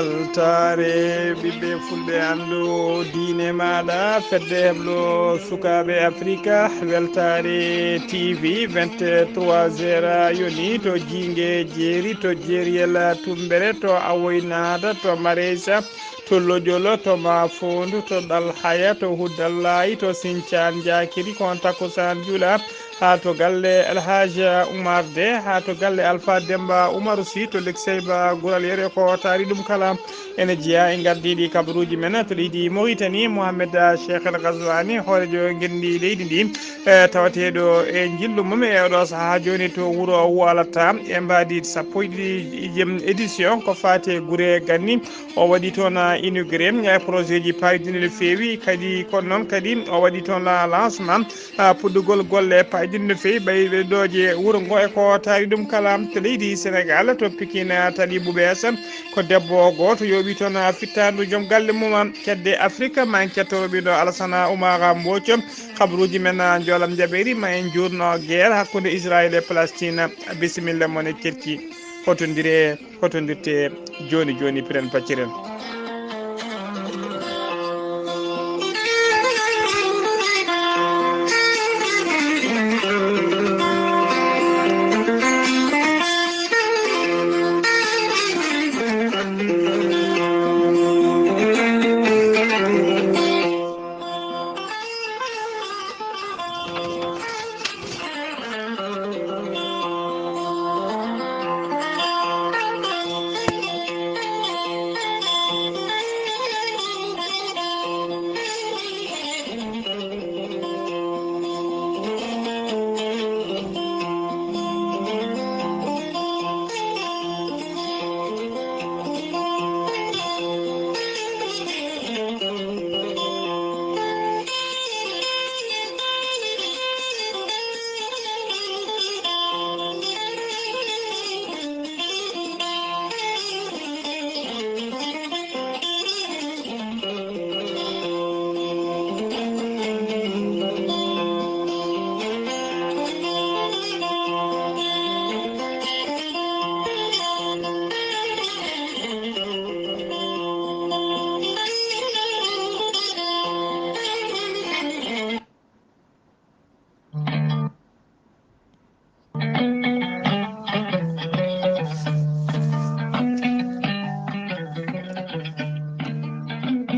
weltare ɓiɓɓe fulɓe andu diine maɗa fedde heblo sukaɓe africa weltare tv 23 heures yoni to jingue jeeri to jeeriyel tumbere to awoynada to maresa to lojolo to mafondu to ɗalhaya to huddallayi to sinthiane diakiri kon takusan juula ha to galle alhaja oumar de ha to galle alpha demba oumarou sy to lekseyba guural yere ko taari ɗum kala ene jeeya e gardiɗi kabaruji men to leydi mauritanie mohamed cheikh el ghazwani hoorejo guendi leydi ndi tawateɗo e jillu mum e oɗo saaha joni to wuuro walata e mbadi sappo e ɗiɗi édition ko fate guure ganni o waɗi toon inauguré projet ji payidini no fewi kadi kono noon kadi o waɗi toon lancement puɗɗugol golle payidini no fewi ɓayɓe ɗoje wuuro ngo e ko taari ɗum kala to leydi sénégal to pikine tali ɓuɓes ko debbo goto yooɓi toon fittandu joom galle mum kedde afrique ma en kettoroɓe ɗo alassana oumara mbocco kabaruji men joolam jaɓeri ma en jurno guerre hakkude israël e palestine bisimilla moon e cerki hotodirte joni joni piren pacciren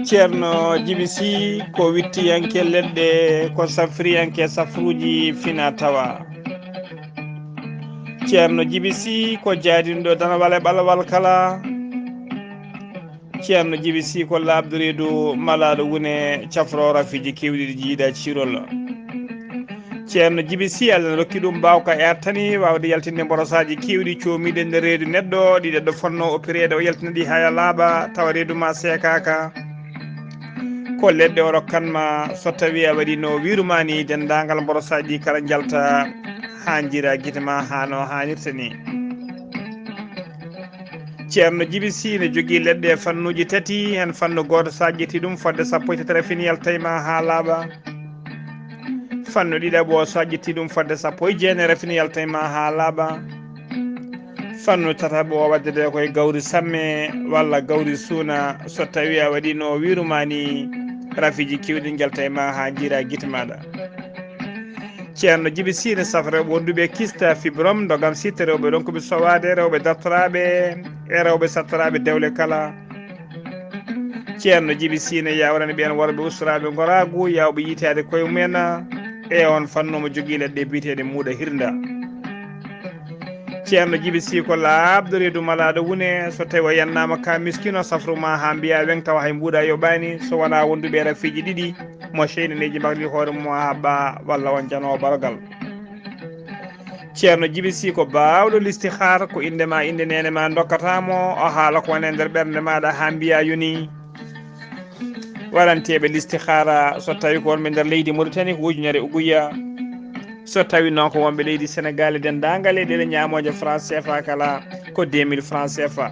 ceerno djiby sy ko wittiyanke leɗɗe ko safriyanke safruji fina tawa ceerno djiby sy ko jaadinɗo danawal e ɓalawal kala ceerno djiby sy ko labdo reedu malaɗo wone cafro rafiji kewɗiɗi jiiɗa cirol ceerno djiby sy allah rokki ɗum mbawka ertani wawde yaltinde mborosaji kewɗi comiɗe nder reedu neɗɗo ɗiɗeɗɗo fonno opérede o yaltina ɗi haya laaɓa tawa reedu ma sekaka ko leɗɗe o rokkanma so tawi a waɗi no wirumani dendagal mborosaji ɗi kala jalta ha jira guite ma hano hannirta ni ceerno djiby sy ne jogui leɗɗe fannuji tati hen fannu goto sa ƴetti ɗum fodde sappo e tatere fini yaltayma ha laaɓa fannu ɗiɗaɓo so ƴetti ɗum fodde sappo e jeenere fini yaltayma ha laaɓa fannu tataɓo waddede koye gawri samme walla gawri suuna so tawi a waɗi no wirumani rafiji kewɗi jaltayma ha jira guite maɗa ceerno djiby sy ne safra wonduɓe kista fibrom dogam sitte rewɓe ɗon koɓe sowade rewɓe dartoraɓe e rewɓe sattoraɓe dewle kala ceerno djiby sy ne yawrani ɓen worɓe ustaraɓe goragu yawɓe yitade koye mumen e on fannomo jogui leɗɗe biteɗe muuɗa hirda ceerno djiby sy ko labdo reedu malaɗo wune so tawi o yannama ka miskino safruma ha mbiya weng tawa hay mbuuɗa yoɓani so wona wonduɓe rafiji ɗiɗi mo cheynaneji mbagli hoore mum ha ba walla on janowo barogal ceerno djiby sy ko bawɗo listihar ko indema inde nene ma dokkatamo o haala ko wone nder ɓerde maɗa ha mbiya yoni waɗanteɓe listihara so tawi ko wonɓe nder leydi mauritanie ko ujunere uguya so tawi noon ko wonɓe leydi sénégal e dendagal e ɗeɗe ñamoje franc CFA kala ko 2000 franc CFA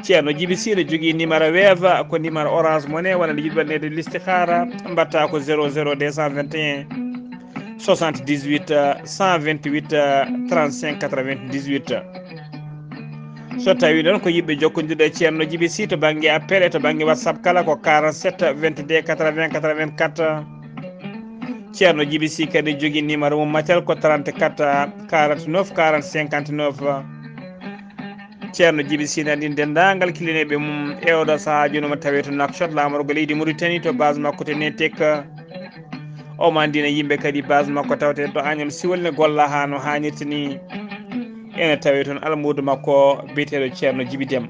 ceerno djiby sy ne jogui numéro weeva ko numéro orange money wona nde yiɗi waɗnede listihara mbatta ko 00 221 78 128 35 98 so tawi noon ko yimɓe jokkodirɗo e ceerno Djiby Sy to banggue appel e to banggue WhatsApp kala ko 47 22 80 84 ceerno Djiby Sy kadi jogui numéro mum matel ko 34 49 40 59 ceerno Djiby Sy ne andini dendagal kilineɓe mum e oɗo saaha joni omo tawi to Nouakchott lamorgo leydi Mauritanie to base makko to Netek omo andina yimɓe kadi base makko tawte to Agname Siwol ne golla ha no hannirta ni ene tawi toon almudo makko biyeteɗo ceerno Djiby Déme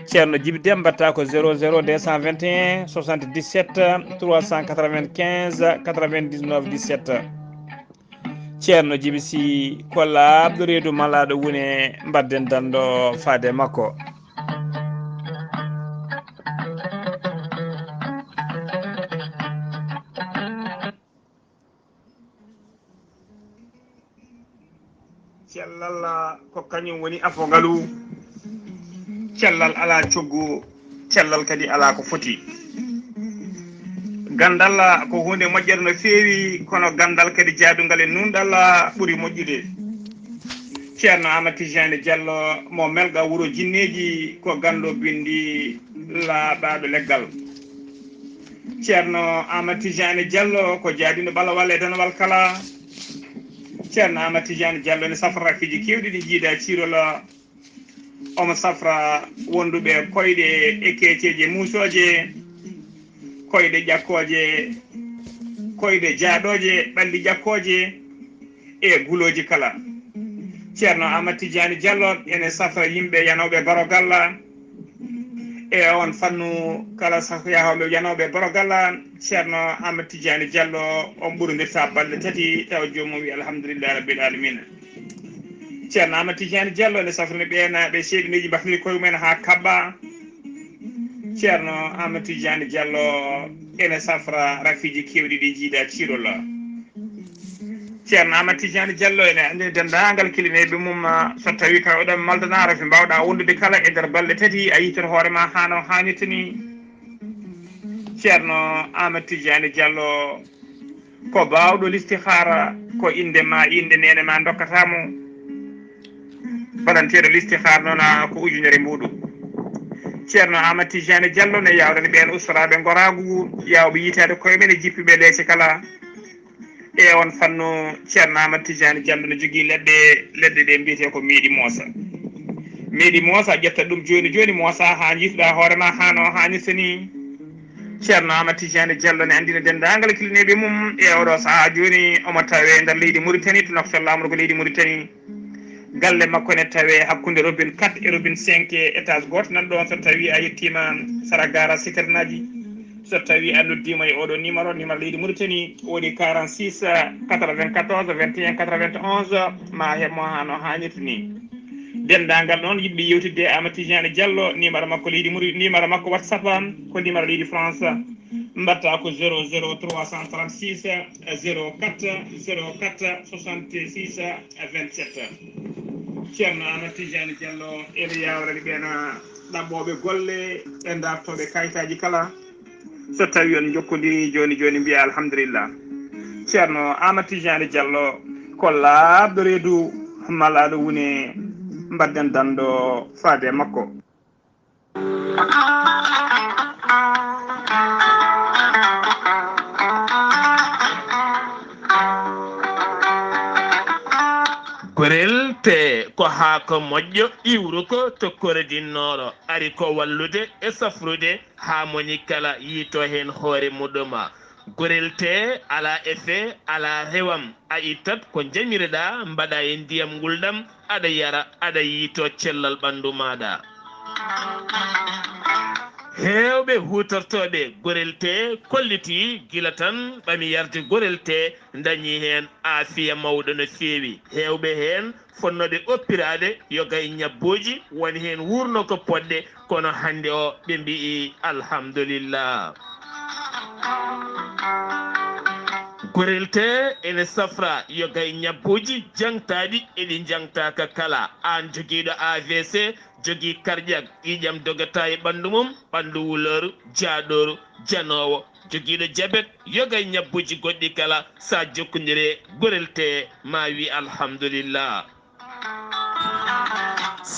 ceerno Djiby Déme mbatta ko 00 221 77 395 99 17 ceerno Djiby Sy ko labɗo reedu malaɗo wone mbadden dando faade makko cellal ko kañum woni afogalu cellal ala coggu cellal kadi ala ko foti gandal ko hunde moƴƴere no feewi kono gandal kadi jaadugal e nunɗal ɓuuri moƴƴude ceerno Amadou Tidiane Diallo mo melga wuuro jinneji ko gando bindi laaɓaɗo leggal ceerno Amadou Tidiane Diallo ko jaadino ɓalawal e danawal kala ceerno Amadou Tidiane Diallo ne safra fiji kewɗi ɗi jiida cirol omo safra wonduɓe koyɗe e keeceje muusoje koyɗe ƴakkoje koyɗe jaaɗoje ɓalli ƴakkoje e guloji kala ceerno Amadou Tidiane Diallo ene safra yimɓe yanoɓe barogal e on fannu kala yahoɓe yanoɓe barogal ceerno Amadou Tidiane Diallo on ɓurodirta balɗe tati taw jomum wi alhamdulillah rabbil alamina ceerno Amadou Tidiane Diallo ene safrani ɓenaɓe seeɗineji mbatniri koye mumen ha kabba ceerno Amadou Tidiane Diallo ene safra rafiji kewɗi ɗi jiida cirol ceerno Amadou Tidiane Diallo ene andini dendagal kilineɓe mum so tawi ka oɗon maldana rafi mbawɗa wondude kala e nder balɗe tati a yittoto hoorema ha no hannirta ni ceerno Amadou Tidiane Diallo ko bawɗo listihara ko indema inde nene ma dokkatamo baɗanteɗo listihara noon ko ujunere mbuɗu ceerno Amadou Tidiane Diallo ne yawrani ɓen ustaraɓe goragu yawɓe yitade koye men e jippiɓe leese kala e on fannu ceerno Amadou Tidiane Diallo ne jogui leɗɗe ɗe mbiyete ko meeɗi moosa ƴetta ɗum joni joni moosa ha jiituɗa hoorema ha no hannirta ni ceerno Amadou Tidiane Diallo ne andina dendagal kilineɓe mum e oɗo saaha joni omo tawe nder leydi Mauritanie to Nouakchott lamorgo leydi Mauritanie galle makko ne tawe hakkude robine 4 e robine 5 étage goto nan ɗon so tawi a yettima saragara citernaji so tawi a noddima e oɗo numéro leydi Mauritanie woni 46 94 21 91 ma heɓmo ha no hannirta ni dendagal noon yiɗɓe yewtidde Amadou Tidiane Diallo numéro makko leydi numéro makko WhatsApp ko numéro leydi France mbatta ko 00 336 04 04 66 27 ceerno Amadou Tidiane Diallo ene yawrani ɓena ɗaɓɓoɓe golle e dartoɓe kayitaji kala so tawi on jokkodiri joni joni mbiya alhamdulillah ceerno Amadou Tidiane Diallo ko labɗo reedu malaɗo woni mbadden dando faade makko gorel te ko haako moƴƴo iwru ko tokkore dinnoɗo ari ko wallude e safrude ha moni kala yiito hen hoore muɗuma gorel te ala effet ala rewam a ittat ko jamireɗa mbaɗa e ndiyam nguldam aɗa yara aɗa yiito cellal ɓandu maɗa hewɓe hutortoɓe gorel te kolliti gila tan ɓami yarde gorel te dañi hen aafiya mawɗo no feewi hewɓe hen fonnoɓe oppirade yogay ñabboji woni hen wurno ko poɗɗe kono hande o ɓe mbi'i alhamdulillah gorel te ene safra yogay ñabboji jangtaɗi eɗi jangtaka kala an joguiɗo AVC jogui cardiaque ƴiƴam dogata e ɓandu mum ɓandu wuleur jaaɗoru janowo joguiɗo diabète yogay ñabbuji goɗɗi kala sa jokkodire gorel te ma wi alhamdulillah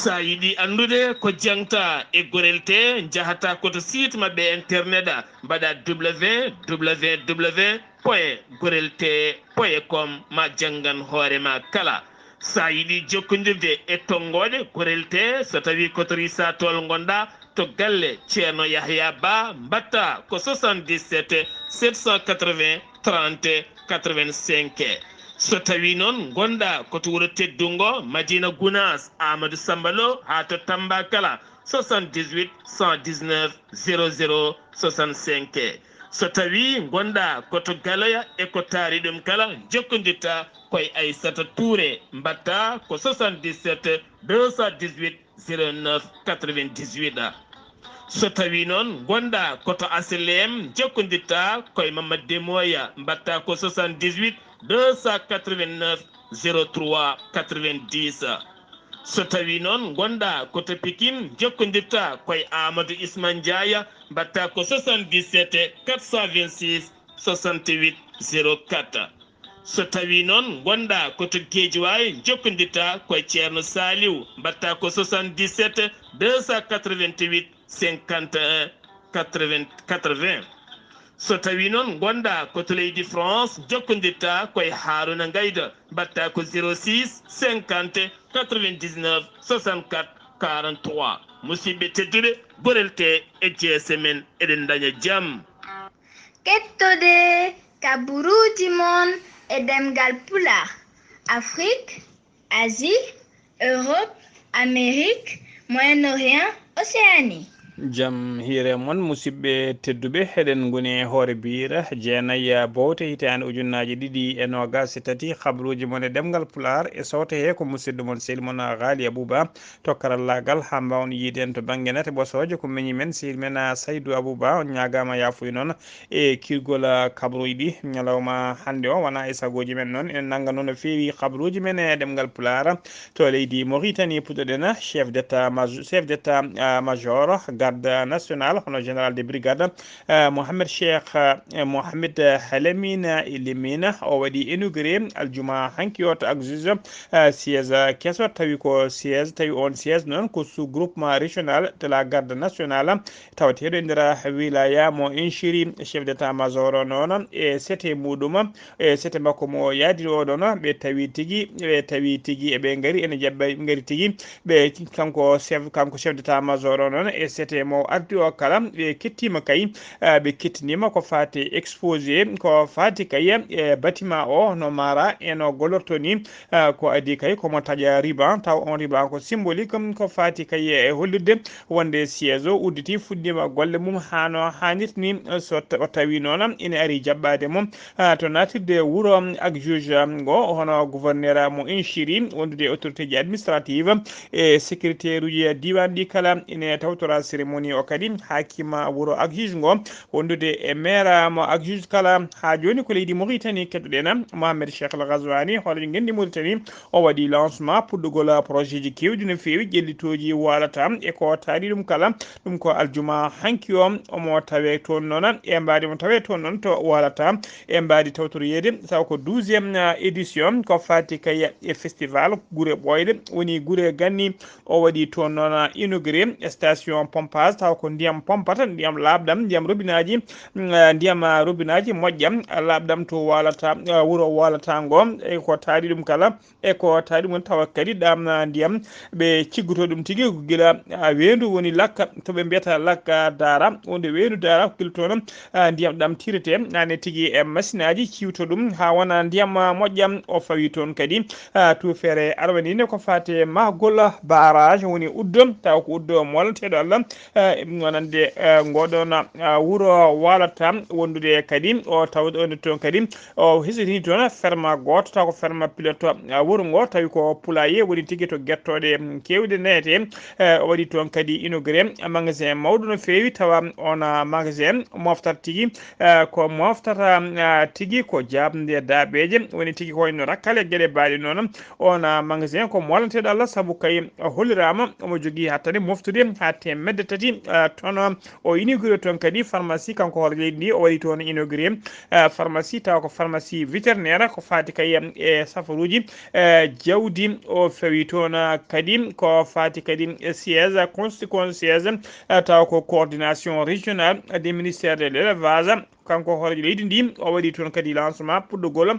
sa yiɗi andude ko jangta e gorel te jahata koto site mabɓe internet mbaɗa www.gorelte.com ma jangan hoorema kala sa yiɗi jokkodirde e tongoɗe gorel te so tawi kotori satol gonɗa to galle ceerno Yahya Ba mbatta ko 77 780 30 85 so tawi noon gonɗa koto wuuro teddungo Madina Gounas Amadou Sambalo ha to Tambakala 78 119 00 65 so tawi gonɗa koto Galoya e ko taari ɗum kala jokkodirta koye Aissata Touré mbatta ko 77 218 09 98 so tawi noon gonɗa koto aslem jokkodirta koye Mamadou Demoya mbatta ko 78 289 03 90 so tawi noon gonɗa koto Pikine jokkodirta koye Amadou Isman Ndiaye mbatta ko 77 426 68 04 so tawi noon gonɗa koto Guédiawaye jokkodirta koye ceerno Saliou mbatta ko 77 288 51 80 so tawi noon gonɗa koto leydi France jokkodirta koye Haruna Gayda mbatta ko 06 50 99 64 43 musidɓe tedduɓe gorelte e jeese men eɗen daña jaam kettode kaburuji mon e ɗemngal pulaar Afrique, Asie, Europe, Amérique, Moyen-Orient, Océanie. Jam hiire mon musidɓe tedduɓe heɗen goni hoyre-biir jeenayyi bowte hitande ujunnaji ɗiɗi e nogas e tati habruji mon e ɗemgal pulaar e sawta he ko musidɗo mon sehil mon Ghalii Abuu to karallagal ha mbawon yiiden to banggue nete ɓosoje ko meñi men sehil men Saydou Abou on ñagama yafuy noon e kirgol kabruji ɗi ñalawma hande o wona e sagoji men noon enen nagga noon no fewi habruji men e ɗemgal pulaar to leydi Mauritanie puɗɗoɗen chef d'état major garde national hono général de brigade Mohamed Cheikh Mohamed Halemina Ilimina o waɗi inauguré aljuma hanki o to ak juge siège kesso tawi ko siège tawi on siège noon ko sous groupement régional de la garde nationale tawateɗo e nder wilaya mo inchiri chef d'état major o noon e sete muɗum e sete makko mo yaadi o ɗon ɓe tawi tigui eɓe gaari ene jaɓɓa gaari tigui ɓe kanko chef d'état major o noon e sete mo ardi o kala ɓe kettima kay ɓe kettinima ko fati exposé ko fati kay e bâtiment o no mara eno gollorto ni ko adi kay komo taƴa riban taw on riban ko symbolique ko fati kay e hollirde wonde siège o udditi fuɗɗima golle mum hano hannirta ni so tawi noon ina ari jaɓɓade mum to natirde wuuro ak juge ngo hono gouverneur mo inchiri wondude autorité ji administrative e sécuritaire uji diwan ɗi kala ine tawtora cérémonie o kadi hakima wuuro ak juge ngo wondude e maire mo ak juge kala ha joni ko leydi Mauritanie kettoɗen Mohamed Cheikh El Ghazouani hono gendi Mauritanie o waɗi lancement puɗɗugol projet ji kewɗi no fewi ƴellitoji walata e ko taari ɗum kala ɗum ko aljuma hanki o omo tawe toon noon e mbadi mo tawe toon noon to walata e mbadi tawtoroyede taw ko 12e édition ko fati kay e festival guure ɓoyde woni guure ganni o waɗi toon noon inauguré station pompage taw ko ndiyam pompata ndiyam labɗam ndiyam robinaji moƴƴam labɗam to walata wuuro walata ngo e ko taari ɗum kala e ko taari ɗum tawa kadi ɗam ndiyam ɓe ciggoto ɗum tigui guila wendu woni lakka toɓe mbiyata lakka dara wonde wendu dara ko guila toon ndiyam ɗam tirete nane tigui e machine aji ciwto ɗum ha wona ndiyam moƴƴam o fawi toon kadi tufere arwanine ko fate mahgol barrage woni uddo taw ko uddo molteɗo Allah wonande ngoɗon wuuro walata wondude kadi o tawde on toon kadi o hesitini toon ferma goto taw ko ferma pilote wuuro ngo tawi ko poulailler woni tigui to guertoɗe kewɗe nete o waɗi toon kadi inauguré magasin mawɗo no fewi tawa on magasin moftata tigui ko moftata tigui ko jabde daɓeje woni tigui ko wayno rakkale gueɗe baɗe noon on magasin ko molneteɗo Allah saabu kay hollirama omo jogui hattane moftude ha temedde tati toon o inauguré toon kadi pharmacie kanko hoore leydi ndi o waɗi toon inauguré pharmacie taw ko pharmacie vétérinaire ko fati kay e safaruji jawdi o fawi toon kadi ko fati kadi siège siège taw ko coordination régionale des ministères de l'élevage kanko hoore leydi ndi o waɗi toon kadi lancement puɗɗogol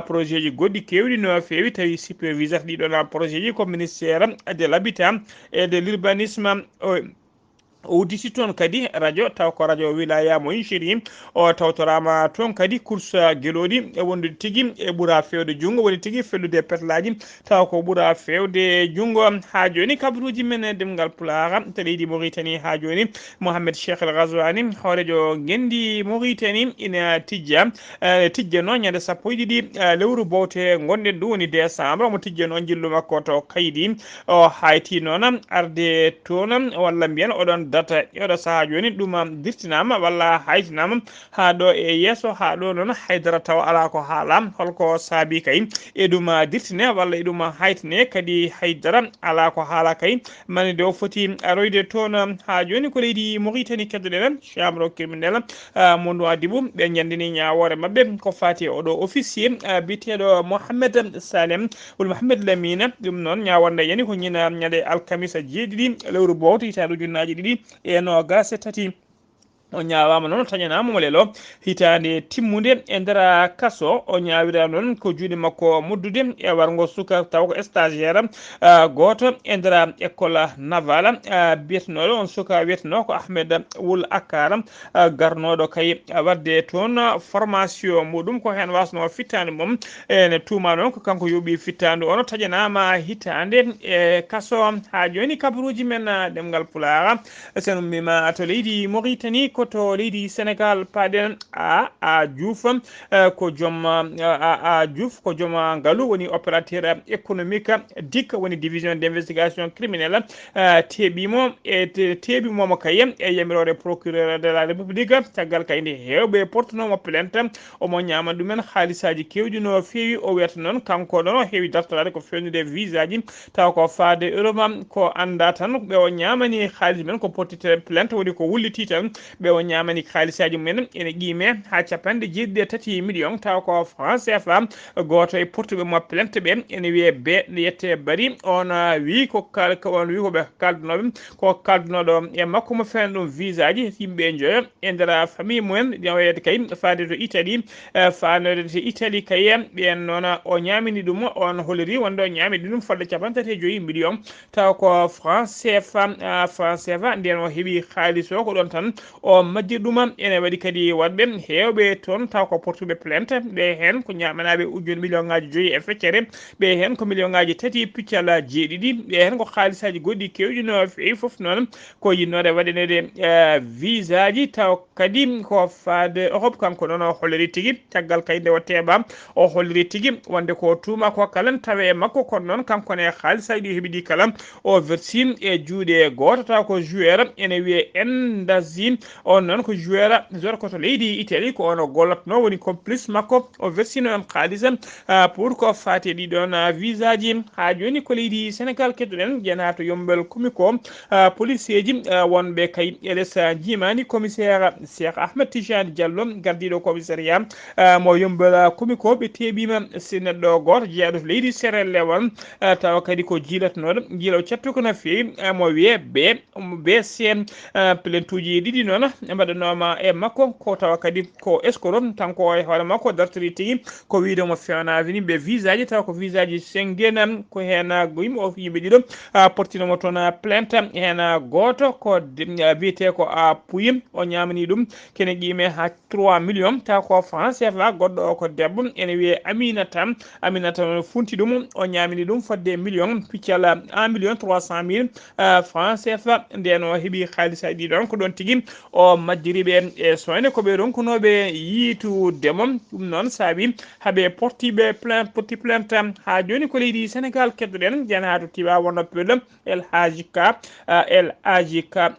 projet ji goɗɗi kewɗi no fewi tawi superviseur ɗiɗon projet ji ko ministère de l'habitat et de l'urbanisme o udditi toon kadi radio taw ko radio wilaya mo inchéri o tawtorama toon kadi course gueloɗi e wondude tigui e ɓuura fewde junggo woni tigui fellude petlaji taw ko ɓuura fewde junggo ha joni kabaruji men ɗemngal pulaar to leydi Mauritanie ha joni Mohamed Cheikh El Ghazouani hoorejo gendi Mauritanie ina tijja tijjano ñande sappo e ɗiɗi lewru bowte gonɗen ɗum woni décembre omo tijjano jillu makko to kaydi o hayti noon arde toon walla mbiyen oɗon data yoɗo saaha joni ɗum dirtinama walla haytinama ha ɗo e yesso ha ɗo noon haydara taw ala ko haala holko saabi kay e ɗum dirtine walla e ɗum haytine kadi haydara ala ko haala kay mane de o foti aroyde toon ha joni ko leydi Mauritanie keddoɗen chambre criminel mondu adibou ɓe ñandini ñawore mabɓe ko fati oɗo officier biteɗo Mohamed Salem wol Mohamed Lamine ɗum noon ñawonde yani ko ñina ñande alkamisa jeeɗiɗi lewru bowto hitaɗo ujunnaji ɗiɗi e nogas tati o ñawama noon tañanama mo lelo hitande timmude e nder kaso o ñawira noon ko juuɗe makko muddude e wargo suka taw ko stagiaire goto e nder école naval biyetenoɗo on suka wiyeteno ko Ahmed Wul Akar garnoɗo kay wadde toon formation muɗum ko hen wasno fittande mum ene tuma noon ko kanko yooɓi fittande ono taƴanama hitande e kaso ha joni kabaruji men ɗemgal pulaar sen ummima to leydi Mauritanie to leydi Sénégal paɗen a Diouf ko joom a Diouf ko joom ngaalu woni opérateur économique DIC woni division d'investigation criminelle teeɓimo e teeɓimomo kay e yamirore procureur de la république caggal kay nde hewɓe portanomo plainte omo ñama ɗumen haalisaji kewɗi no fewi o wiyata noon kanko ɗon o heewi dartorade ko fewnude visa ji taw ko faade Europe ko anda tan ɓe o ñamani haalis men ko portite plainte woni ko wulliti tan ɓe o ñamani haalisaji mumen ene qime ha capanɗe jeeɗiɗi tati million taw ko franc CFA goto e portuɓe mo plainte ɓe ene wiye be ne yette bari on wi ko on wi koɓe kaldanoɓe ko kaldanoɗo e makko mo fen ɗum visa ji yimɓe joyo e nder famille mumen wiyede kay faade to Italie fanode to Italie kay ɓen noon o ñamini ɗum on holiri wonde o ñamini ɗum fodde capantati e joyyi million taw ko franc CFA nden o heeɓi haalis o ko ɗon tan o majji ɗuma ene waɗi kadi waɗɓe hewɓe toon taw ko portuɓe plainte ɓe hen ko ñamanaɓe ujune million ngaji joyyi e feccere ɓe hen ko million ngaji tati piccal jeeɗiɗi ɓe hen ko haalisaji goɗɗi kewɗi no fewi foof noon ko yinnode waɗanede visa ji taw kadi ko faade Europe kanko noon o holliri tigui caggal kay nde o teeɓa o holliri tigui wonde ko tuma ko kala tawe e makko kono noon kankone haalisaji ɗi heeɓi ɗi kala o versi e juuɗe goto taw ko joueur ene wiye Ndazi on noon ko joueur koto leydi Italie ko ono gollatno woni complice makko o versino en haalisa pour ko fati ɗiɗon visa ji ha joni ko leydi Sénégal keddoɗen jena to yombel komiko policier ji wonɓe kay eles jimani commissaire Cheikh Ahmed Tijani Diallo gardiɗo commissariat mo yombel komiko ɓe teeɓima neɗɗo goto jeeyaɗo to leydi Sierra Leone tawa kadi ko jiilatnoɗo jiilaw cattu ko no fewi mo wiye BC plainte uji ɗiɗi noon mbaɗanoma e makko ko tawa kadi ko escroc tanko e hoore makko dartori tigui ko wiidomo fewnavini ɓe visa ji taw ko visa ji Schengen ko hen yimɓe o yimɓe ɗiɗo portinomo toon plainte hen goto ko wiyete ko Pouye o ñamani ɗum kene qime ha 3 millions taw ko franc CFA goɗɗo o ko debbo ene wiye Aminata funti ɗum o ñamini ɗum fodde million piccal 1 million 300 000 franc CFA nden o heeɓi haalisaji ɗi ɗon ko ɗon tigui o o majjiriɓe e soyne koɓe ronkunoɓe yiitude mom ɗum noon saabi haɓe portiɓe porti plainte ha joni ko leydi Sénégal keddoɗen jen ha to Tivaouane Peulh El Hadji Ka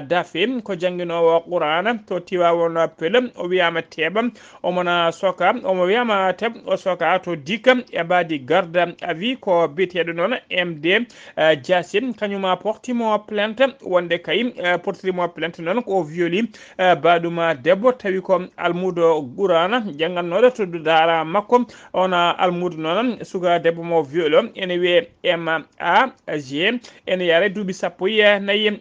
Dafe ko jangguinowo Qur'ana to Tivaouane Peulh o wiyama teɓa omona soka omo wiyama teɓ o soka to dikka e mbadi garde a wi ko biyeteɗo noon MD Diassine kañuma portimo plainte wonde kay portimo plainte noon ko violi baɗuma debbo tawi ko almudo Qur'ana janggannoɗo to daara makko ona almudo noon suka debbo mo violo ene wiye MAG ene yare duuɓi sappo e nayyi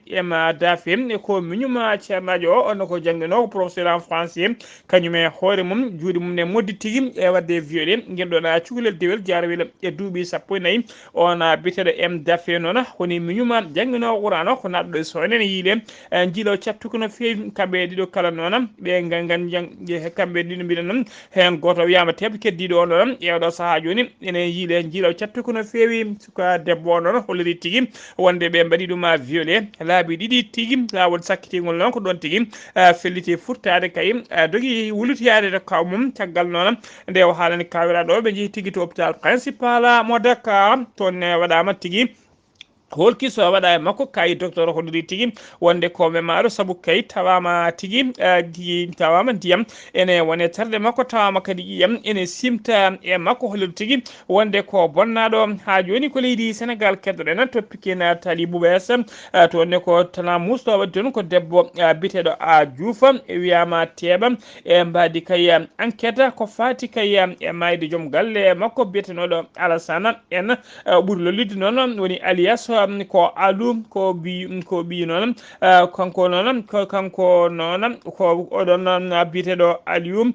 Dafe ko miñuma ceernajo o onno ko jangguino ko professeur en français kañume hoore mum juuɗe mum ne moddi tigui e wadde violé guenɗon cukalel dewel jaarowel e duuɓi sappo e nayyi ona biteɗo Dafe noon woni miñuma jangguino Qur'ana ko naɗɗo e soyne ne yiile jiilo cattuko no feewi kamɓe ɗiɗo kala noon ɓe kamɓe ɗiɗo mbiɗa noon hen goto wiyama teɓe keddiɗo o noon ƴewɗo saaha joni ene yiile jiilaw cattuko no feewi suka debbo o noon holliri tigui wonde ɓe mbaɗi ɗum violé laabi ɗiɗi tigui lawol sakkitigol noon ko ɗon tigui felliti futtade kay dogui wulitiyade to kaw mum caggal noon nde o haalani kawiraɗo ɓe jeehi tigui to hôpital principal mo Dakar toon waɗama tigui holki so waɗa e makko kayi docteur holliri tigui wonde ko memaro saabu kay tawama tigui tawama ndiyam ene wone tarde makko tawama kadi ƴiyam ene simta e makko holliri tigui wonde ko bonnaɗo ha joni ko leydi Sénégal keddoɗen to Pikine Tali Bouɓes to wonne ko tana musto wadde toon ko debbo biteɗo a Diouf wiyama teɓa e mbadi kay enquête ko fati kay e mayde joom galle makko bitenoɗo Alassane en ɓuuri lollide noon woni alias ko Alou ko bi noon kanko noon ko oɗon noon biteɗo Aliou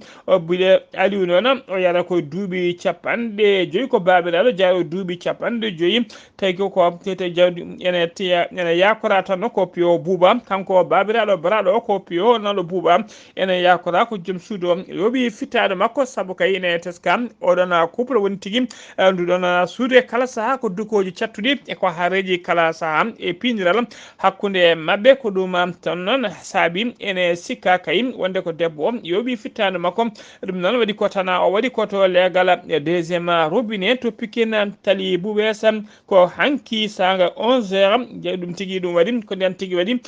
Aliou noon o yara koye duuɓi capanɗe joyyi ko babiraɗo jaawi duuɓi capanɗe joyyi tawi ko tete jawdi ene yakora tan ko piyo Bouba kanko babiraɗo baraɗo o ko piyo naɗo Bouba ene yakora ko joom suudu o yoɓi fittade makko saabu kay ene teska oɗon couple woni tigui nduɗon suudu e kala saaha ko dukoji cattuɗi e ko haareji kala saaha e pindiral hakkude mabɓe ko ɗum tan noon saabi ene sikka kay wonde ko debbo o yoɓi fittade makko ɗum noon waɗi ko tana o waɗi koto leegal deuxiéme robinet to Pikine Tali Bouɓes ko hanki saga 11h jeeyi ɗum tigui ɗum waɗi ko nden tigui waɗi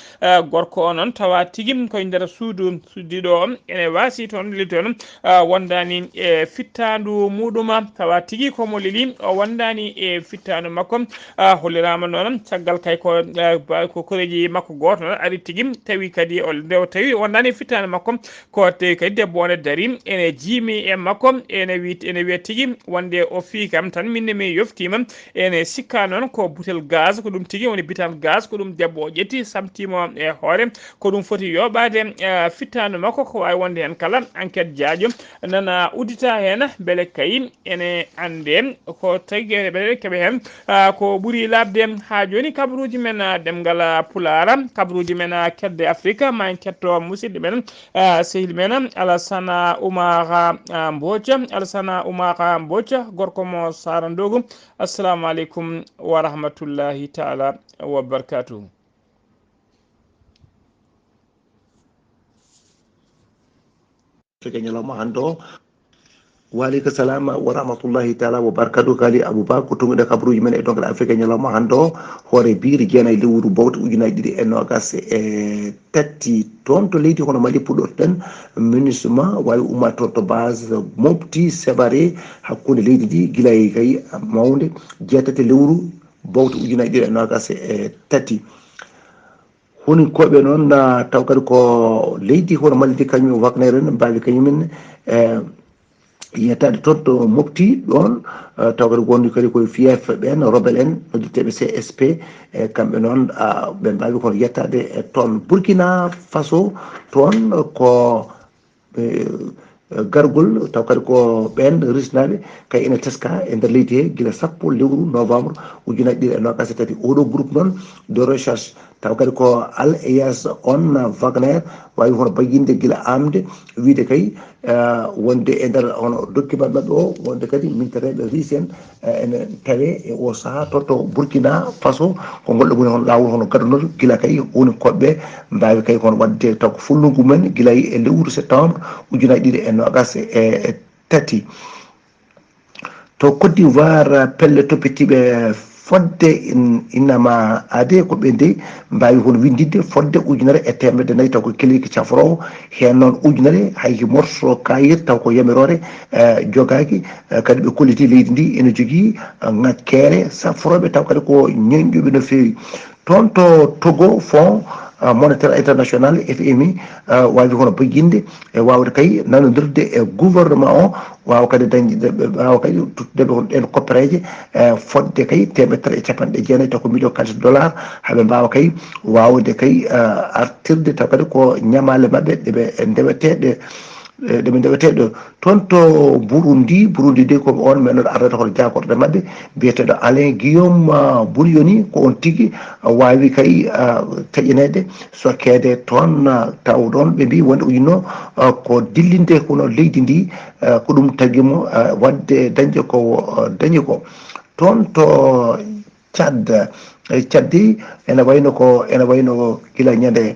gorko o noon tawa tigui koye nder suudu suddiɗo o ene wasi toon leli toon wondani e fittandu muɗum tawa tigui komo leli o wondani e fittandu makko hollirama noon caggal kay ko koreji makko goto noon ari tigui tawi kadi o nde tawi wondani fittande makko ko tawi kadi debbo o ne daari ene jiimi e makko ene wiya tigui wonde o fi kam tan minne mi yoftima ene sikka noon ko butel gaz ko ɗum tigui woni bitan gaz ko ɗum debbo o ƴetti samtimo e hoore ko ɗum foti yoɓade fittande makko ko wawi wonde hen kala enquête jaaƴo nana uddita hen beele kay ene ande ko tagui ɓeɗe keeɓe hen ko ɓuuri labde ha joni kabaruji men ɗemngal pulaar kabaruji men kedde Afrique ma en ketto musidɗo men sehil men Alassane Oumar Mbodja gorko mo Sara Ndogu assalamu aleykum wa rahmatullahi taala wa barakatuhu. Waaleykum salam wa rahmatullahi taala wa barakatuh. Ghalii Abuu ko tunguɗe kabaruji men e dongal Afrique ñalawma hande o hoyre-biir jeenayi lewru bowte ujunaji ɗiɗi e nogas e tati toon to leydi hono Mali puɗɗorten MINUSMA wawi ummatore to base mofti sébaré hakkude leydi ɗi guilay kay mawde jeetati lewru bowte ujunaji ɗiɗi e nogas e tati honi koɓe noon taw kadi ko leydi hono Mali di kañum waknere mbawi kañumen yettade toon to mofti ɗon taw kadi gondi kadi koye fief ɓen rebel en noddirteɓe CSP e kamɓe noon ɓe mbawi kono yettade e toon Burkina Faso toon ko gargol taw kadi ko ɓen risnaɓe kay ene teska e nder leydi he guila sappo lewru novembre ujunaji ɗiɗi e nogas e tati oɗo groupe noon de recherche taw kadi ko al eyas on Wagner wawi hono bayyinde gila amde wiide kay wonde e nder hono document maɓɓe o wonde kadi mintereɓe risen ene tawe e o saaha toto Burkina Faso ko golɗo mum hono lawol hono gadanol gila kay woni koɓɓe mbawi kay hono wadde taw ko fullungu men gila e lewru septembre ujunaje ɗiɗi e nogas e tati to Côte d'Ivoire pelle toppitiɓe fodde innama ade ko ɓe nde mbawi hono windidde fodde ujunere e temedde nayyi taw ko keliki cafrowo hen noon ujunere hay morso kayit taw ko yamirore jogaki kadi ɓe kolliti leydi ndi ene jogui ngakkere safroɓe taw kadi ko ñeñƴuɓe no fewi toon to Togo fond monétaire international FMI wawi hono bayyinde e wawde kay nanodirde e gouvernement o wawa kadi dañde wawa kadi tuttudeɓe hono ɗen koppereje fodde kay 190 taw ko million kalis dollar haɓe mbawa kay wawde kay artirde taw kadi ko ñamale mabɓe ɗeɓe ndeweteɗe ɗeɓe ndeweteɗo toon to Burundi de ko on meɗon ardata hoto jagorɗe mabɓe biyeteɗo Alain Guillaume Boulioni ko on tigui wawi kay taƴinede sokkede toon taw ɗon ɓe mbi wonde ujunno ko dillinde kono leydi ndi ko ɗum taguimo wadde dañde ko dañi ko toon to Tchad Tchaddi ene wayno gila ñande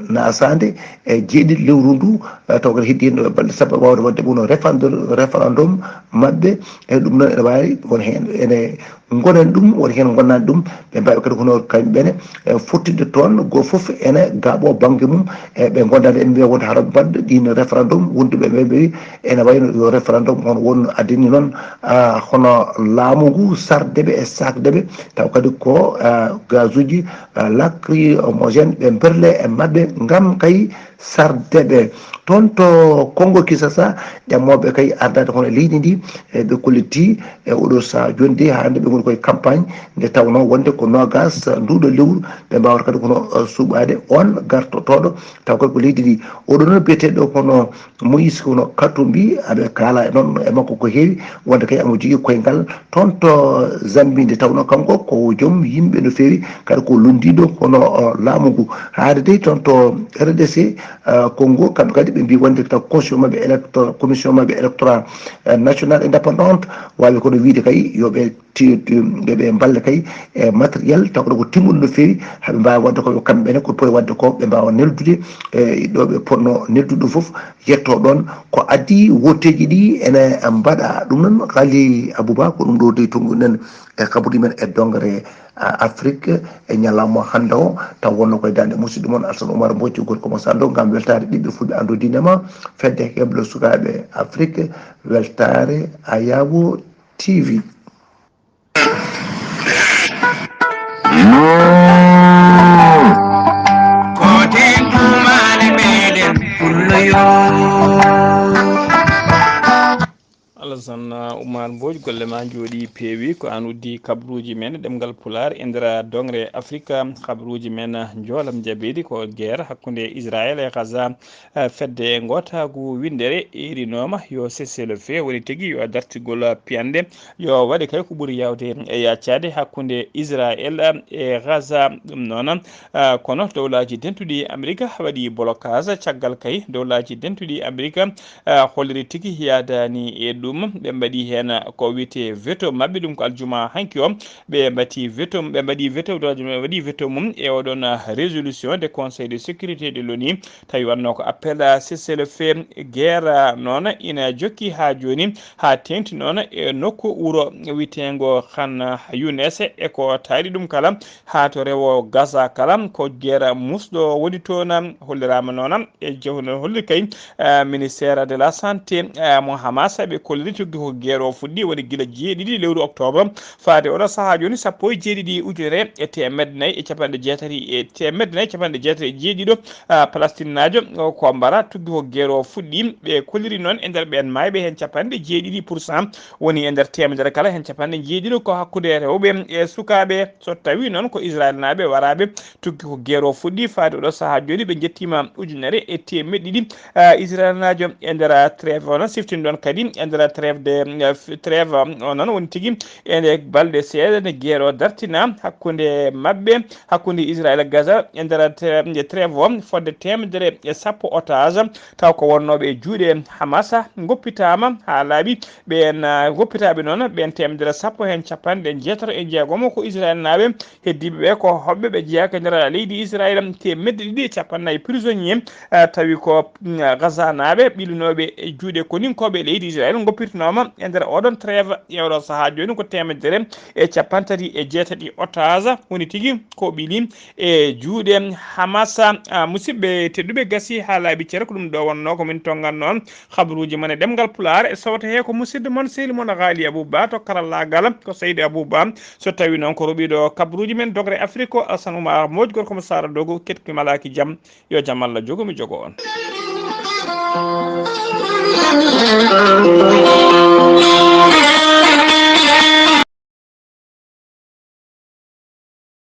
nasade e jeeɗiɗi lewru ndu taw kadi heddi balɗe sappo wawde wadde ɓuno référendum mabɓe e ɗum noon ene wawi won hen ene gonen ɗum woni hen gonnani ɗum ɓe mbawi kadi hono kamɓene fottidde toon goto foof ene gaaɓo banggue mum e ɓe gondani en mbiya wonde haɗa mbaɗɗo ɗin référendum wonduɓe ɓe ene wayno yo référendum hono won addini noon hono laamu ngu sardeɓe e sakdeɓe taw kadi ko gaz uji lacrymogène ɓe berle e mabɓe gam kay sardeɓe toon to Congo Kinshasa ƴammoɓe kay ardade hono leydi ndi ɓe kolliti e oɗo saaha joni de hande ɓe goni koye campagne nde tawno wonde ko nogas nduɗo lewru ɓe mbawata kadi kono suɓade on gartotoɗo taw kadi ko leydi ndi oɗo noon biyeteɗo kono Moïse kono Katumbi aɓe kaala noon e makko ko heewi wonde kay amo jogui koyngal toon to Zambie nde tawno kanko ko joom yimɓe no fewi kadi ko londiɗo kono laamu ngu haade de toon to RDC Congo kamɓe kadi ɓe mbi wonde taw commission mabɓe électoral national indépendante wawi kono wiide kay yoɓe ɓe mballa kay e matériel taw ko timmuɗo no fewi haɓe mbawi wadde ko kamɓene ko poti wadde ko ɓe mbawa neldude ɗo ɓe ponno neldude foof yetto ɗon ko addi wotteji ɗi ene mbaɗa ɗum noon Ghalii Abuu ko ɗum ɗo de tonguɗen e kabaruji men e dongre Afrique e ñalawma hande o taw wonno koye dande musidɗo moon Alassane Oumar Mbodji gorko mo Sando gam weltare ɓiɓɓe fulɓe ando dinema fedde heɓlo sukaɓe Afrique weltare Ayabo TV Alassane Oumar Mbodji golle ma jooɗi peewi ko an uddi kabaruji men ɗemgal Pulaar e nder dongre Afrique kabaruji men joolam jaɓɓiɗi ko guerre hakkude Israël e Gaza fedde gotagu windere irinoma yo cessez le feu woni tigui yo dartigol piyande yo waɗe kay ko ɓuuri yawde e yaccade hakkude Israël e Gaza ɗum noon kono dowlaji dentuɗi Amérique waɗi blocage caggal kay dowlaji dentuɗi Amérique holliri tigui yadani e ɗum ɓe mbaɗi hen ko wiyete veto mabɓe ɗum ko aljuma hanki o ɓe mbaɗi veto waɗi veto mum e oɗon résolution des conseil de sécurité de l'ONU tawi wanno ko appel cessez le feu guerre noon ina jokki ha joni ha tengti noon e nokku wuro wiyetego Khan Younes e ko taari ɗum kala ha to rewo Gaza kala ko guerre musɗo woni toon hollirama noon e jewno holli kay ministére de la santé mo Hamas ɓe kolliri tuggi ko guerre o fuɗɗi woni guila 7 lewru octobre faade oɗo saaha joni 17 ujunere e 160 Palestine najo ko mbara tuggi ko guerre o fuɗɗi ɓe kolliri noon e nder ɓen mayɓe hen 7% woni e nder temedere kala hen 7 ko hakkude rewɓe e sukaɓe so tawi noon ko Israël naɓe waraɓe tuggi ko guerre o fuɗɗi faade oɗo saaha joni ɓe jettima ujunere e 100 Israël najo e nder trêve o noon siftini ɗon kadi e nder trêve trêve o noon woni tigui ene balɗe seeɗa ne gueero dartina hakkude mabɓe hakkude Israël e Gaza e nder trêve o fodde 110 otage taw ko wonnoɓe e juuɗe Hamas goppitama ha laaɓi ɓen goppitaɓe noon ɓen 110 hen capanɗe jeetato e jeegom ko Israël naaɓe heddiɓeɓe ko hoɓɓe ɓe jeeyaka nder leydi Israël temedde ɗiɗi e capannayyi prisonnier tawi ko Gaza naaɓe ɓilinoɓe e juuɗe koninkoɓe leydi Israël goppirtanoma e nder oɗon trêve ƴewɗo saaha joni ko 137 otage woni tigui ko ɓiili e juuɗe Hamas musidɓe tedduɓe gasi ha laaɓi ceere ko ɗum ɗo wonno komin tongan noon habaruji mon e ɗemgal pulaar e sawta he ko musidɗo moon sehli moon Ghalii Abuu to karallagal ko Seydou Abou so tawi noon ko ruɓiɗo kabaruji men dogre Afrique o Alassane Oumar moƴƴi gorko mo Sara Dogo ketki malaki jaam yo jaam Allah jogo mi jogo on